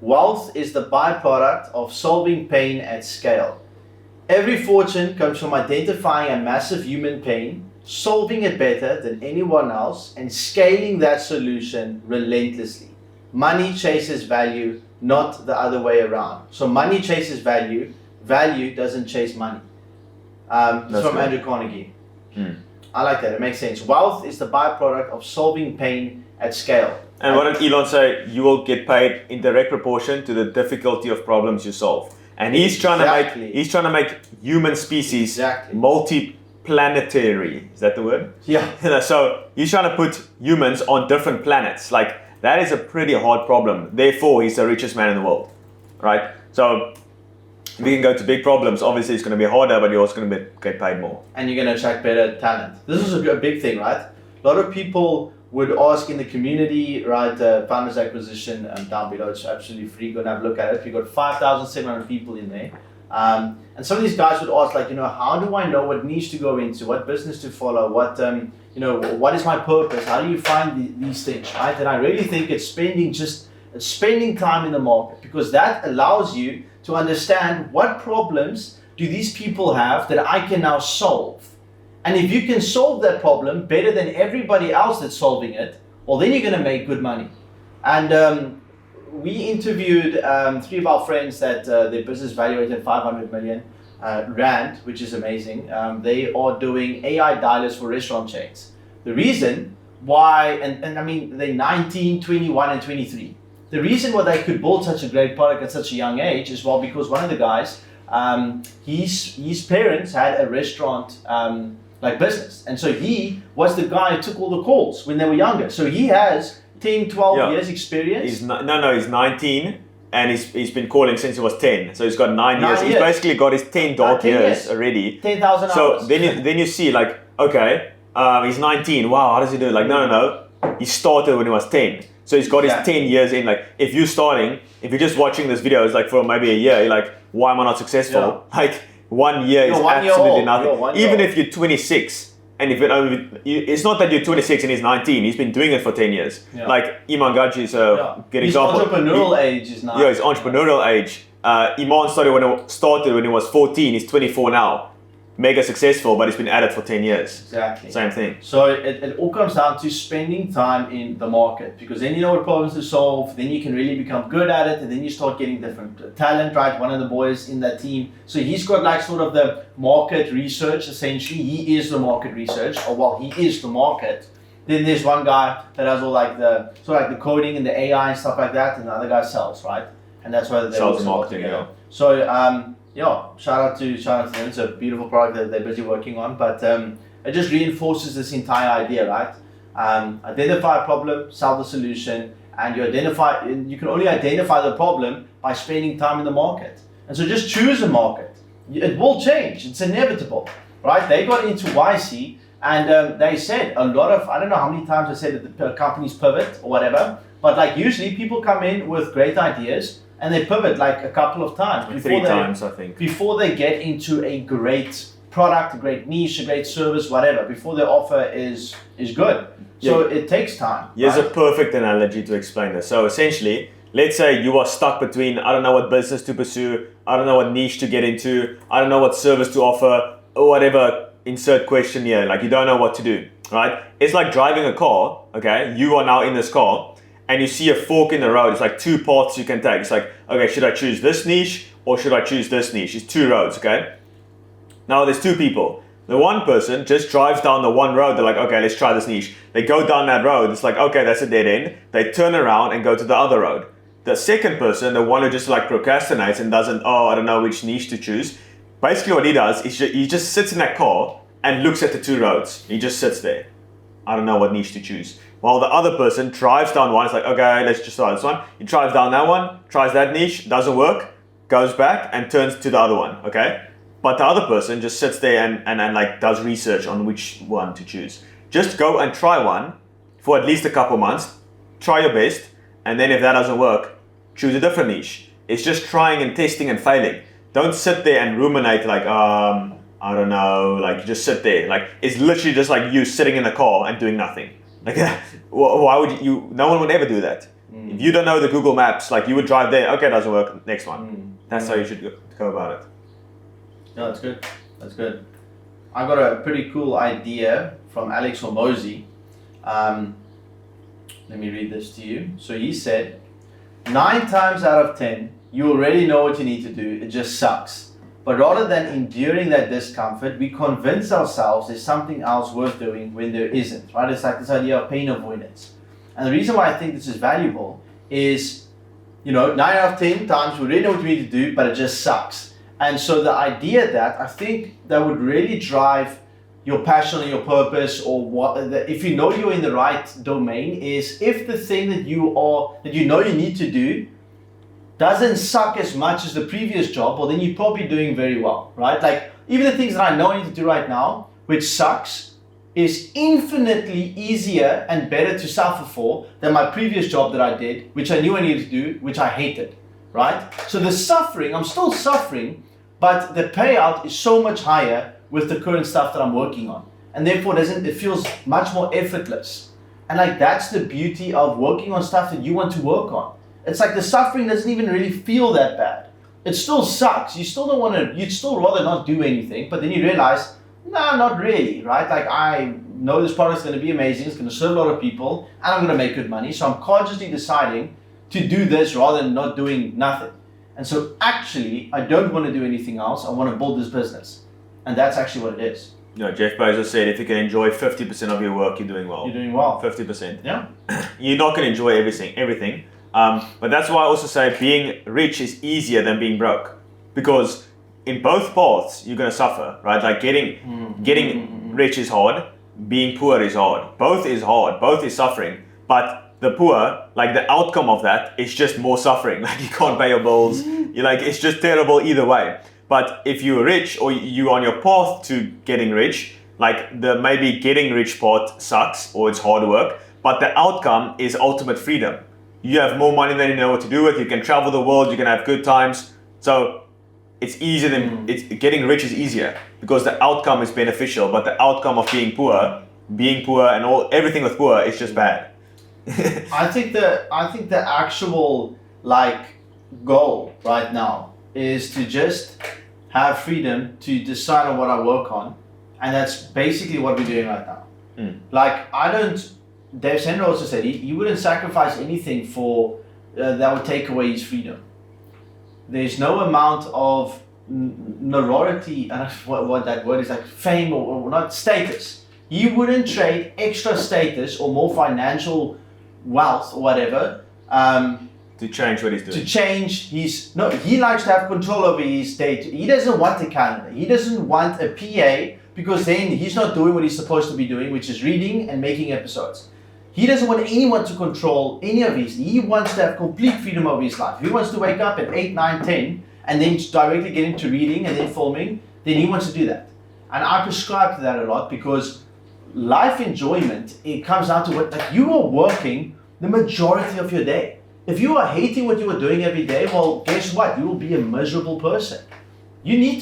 Wealth is the byproduct of solving pain at scale. Every fortune comes from identifying a massive human pain, solving it better than anyone else, and scaling that solution relentlessly. Money chases value, not the other way around. So money chases value, value doesn't chase money. It's from Andrew Carnegie. I like that, it makes sense. Wealth is the byproduct of solving pain at scale. And what did Elon say? You will get paid in direct proportion to the difficulty of problems you solve. And he's trying to make human species multi-planetary. Is that the word? Yeah. So he's trying to put humans on different planets. Like, that is a pretty hard problem. Therefore, he's the richest man in the world, right? So if you can go to big problems, obviously it's going to be harder, but you're also going to get paid more. And you're going to attract better talent. This is a big thing, right? A lot of people would ask in the community, right, Founders Acquisition down below, it's absolutely free, go and have a look at it. We've got 5,700 people in there. And some of these guys would ask, like, how do I know what niche to go into, what business to follow, what, what is my purpose, how do you find these things, right? And I really think it's spending time in the market, because that allows you to understand what problems do these people have that I can now solve. And if you can solve that problem better than everybody else that's solving it, well, then you're going to make good money. And we interviewed 3 of our friends that their business valuated at 500 million rand, which is amazing. They are doing AI dialers for restaurant chains. The reason why, and I mean, they're 19, 21, and 23. The reason why they could build such a great product at such a young age is, well, because one of the guys, his parents had a restaurant business. And so he was the guy who took all the calls when they were younger. So he has 10, 12 years experience. He's 19 and he's been calling since he was 10. So he's got 9 years. He's basically got his 10 dark years already. 10,000 hours. So then you see, like, okay, he's 19. Wow, how does he do it? Like, no. He started when he was 10. So he's got his 10 years in. Like, if you're just watching this video, it's like for maybe a year, you're like, why am I not successful? Yeah. Like, 1 year is absolutely nothing. Even if you're 26, and if it's not that you're 26 and he's 19, he's been doing it for 10 years. Yeah. Like Iman Gaji is a good example. His entrepreneurial age is now. Yeah, his entrepreneurial age. Iman started when he was 14, he's 24 now. Mega successful, but he's been at it for 10 years. Exactly. Same thing. So it all comes down to spending time in the market, because then you know what problems to solve, then you can really become good at it, and then you start getting different talent, right? One of the boys in that team, so he's got like sort of the market research, essentially. He is the market research, he is the market. Then there's one guy that has all like the coding and the AI and stuff like that, and the other guy sells, right? And that's why they sells marketing, yeah. So shout out to them. It's a beautiful product that they're busy working on, but it just reinforces this entire idea, right? Identify a problem, solve the solution, and you can only identify the problem by spending time in the market. And so just choose a market. It will change. It's inevitable, right? They got into YC, and they said I don't know how many times I said that the companies pivot or whatever, but like usually people come in with great ideas, and they pivot like a couple of times. 3 times, I think. Before they get into a great product, a great niche, a great service, whatever, before their offer is good. So it takes time. Here's a perfect analogy to explain this. So essentially, let's say you are stuck between, I don't know what business to pursue, I don't know what niche to get into, I don't know what service to offer, or whatever, insert question here, like you don't know what to do, right? It's like driving a car, okay? You are now in this car, and you see a fork in the road. It's like 2 paths you can take. It's like, okay, should I choose this niche or should I choose this niche? It's 2 roads, okay? Now there's 2 people. The one person just drives down the one road. They're like, okay, let's try this niche. They go down that road. It's like, okay, that's a dead end. They turn around and go to the other road. The second person, the one who just like procrastinates and doesn't, I don't know which niche to choose. Basically what he does is he just sits in that car and looks at the 2 roads. He just sits there. I don't know what niche to choose. While the other person drives down one, it's like, okay, let's just try this one. He drives down that one, tries that niche, doesn't work, goes back and turns to the other one, okay? But the other person just sits there and like does research on which one to choose. Just go and try one for at least a couple months, try your best, and then if that doesn't work, choose a different niche. It's just trying and testing and failing. Don't sit there and ruminate like, I don't know, like you just sit there. Like it's literally just like you sitting in the car and doing nothing. Like, why would you? No one would ever do that. If you don't know the Google Maps, like you would drive there, okay, it doesn't work, next one. That's how you should go about it. Yeah, that's good. That's good. I got a pretty cool idea from Alex Hormozy. Let me read this to you. So he said, 9 times out of 10, you already know what you need to do. It just sucks. But rather than enduring that discomfort, we convince ourselves there's something else worth doing when there isn't, right? It's like this idea of pain avoidance. And the reason why I think this is valuable is, 9 out of 10 times we already know what we need to do, but it just sucks. And so the idea that I think that would really drive your passion and your purpose, or if you know you're in the right domain, is if the thing that you need to do doesn't suck as much as the previous job, well then you're probably doing very well, right? Like even the things that I know I need to do right now, which sucks, is infinitely easier and better to suffer for than my previous job that I did, which I knew I needed to do, which I hated, right? So the suffering, I'm still suffering, but the payout is so much higher with the current stuff that I'm working on. And therefore it feels much more effortless. And like that's the beauty of working on stuff that you want to work on. It's like the suffering doesn't even really feel that bad. It still sucks. You still don't want to, you'd still rather not do anything, but then you realize, nah, not really, right? Like I know this product's going to be amazing. It's going to serve a lot of people and I'm going to make good money. So I'm consciously deciding to do this rather than not doing nothing. And so actually, I don't want to do anything else. I want to build this business. And that's actually what it is. Jeff Bezos said, if you can enjoy 50% of your work, you're doing well. You're doing well. 50%. Yeah. You're not going to enjoy everything. But that's why I also say being rich is easier than being broke. Because in both paths, you're going to suffer, right? Like getting rich is hard. Being poor is hard. Both is hard. Both is suffering. But the poor, like the outcome of that is just more suffering. Like you can't pay your bills. You're like, it's just terrible either way. But if you're rich or you're on your path to getting rich, like the maybe getting rich part sucks or it's hard work, but the outcome is ultimate freedom. You have more money than you know what to do with. You can travel the world. You can have good times. So it's easier than getting rich is easier because the outcome is beneficial. But the outcome of being poor and everything with poor is just bad. I think the actual goal right now is to just have freedom to decide on what I work on, and that's basically what we're doing right now. Dave Sender also said he wouldn't sacrifice anything for that would take away his freedom. There's no amount of notoriety, I don't know what that word is, like fame or not status. He wouldn't trade extra status or more financial wealth or whatever to change what he's doing. To change he likes to have control over his day. He doesn't want a calendar. He doesn't want a PA because then he's not doing what he's supposed to be doing, which is reading and making episodes. He doesn't want anyone to control any of his. He wants to have complete freedom over his life. If he wants to wake up at 8, 9, 10 and then directly get into reading and then filming, then he wants to do that. And I prescribe to that a lot because life enjoyment, it comes down to what you are working the majority of your day. If you are hating what you are doing every day, well, guess what? You will be a miserable person. You need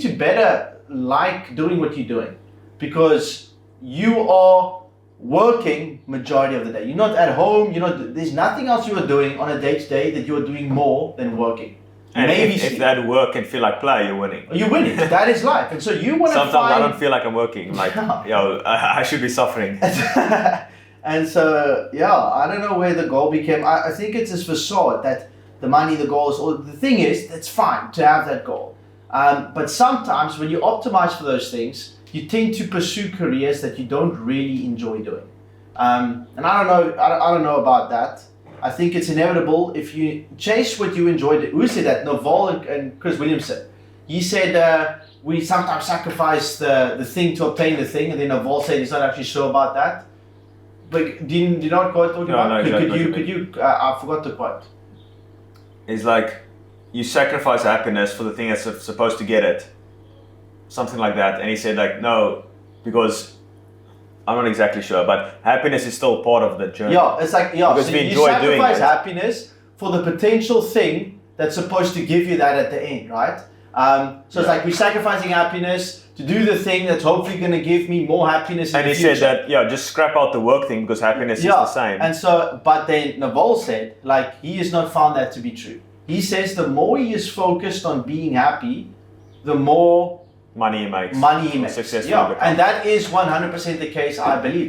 to better like doing what you're doing because you are working majority of the day. You're not at home. There's nothing else you are doing on a day-to-day that you are doing more than working. And maybe if that work can feel like play, you're winning. You're winning. That is life. And so you want to Sometimes I don't feel like I'm working. Like, I should be suffering. And so, I don't know where the goal became. I think it's this facade that the money, the goals, or the thing is, it's fine to have that goal. But sometimes when you optimize for those things, you tend to pursue careers that you don't really enjoy doing. And I don't know about that. I think it's inevitable if you chase what you enjoy. Who said that? Naval and Chris Williamson. He said, we sometimes sacrifice the thing to obtain the thing, and then Naval said he's not actually sure about that. But do you know what quote I'm talking about? Could you? I forgot the quote. It's like you sacrifice happiness for the thing that's supposed to get it, something like that. And he said no, because I'm not exactly sure, but happiness is still part of the journey. Yeah, it's like because so we you enjoy doing sacrifice it. happiness for the potential thing that's supposed to give you that at the end, right? So it's like we're sacrificing happiness to do the thing that's hopefully going to give me more happiness in And the he future. said that, just scrap out the work thing because happiness is the same. And so, but then Naval said, like, he has not found that to be true. He says the more he is focused on being happy, the more money he makes. money he makes. Successful. Yeah, and that is 100% the case, I believe.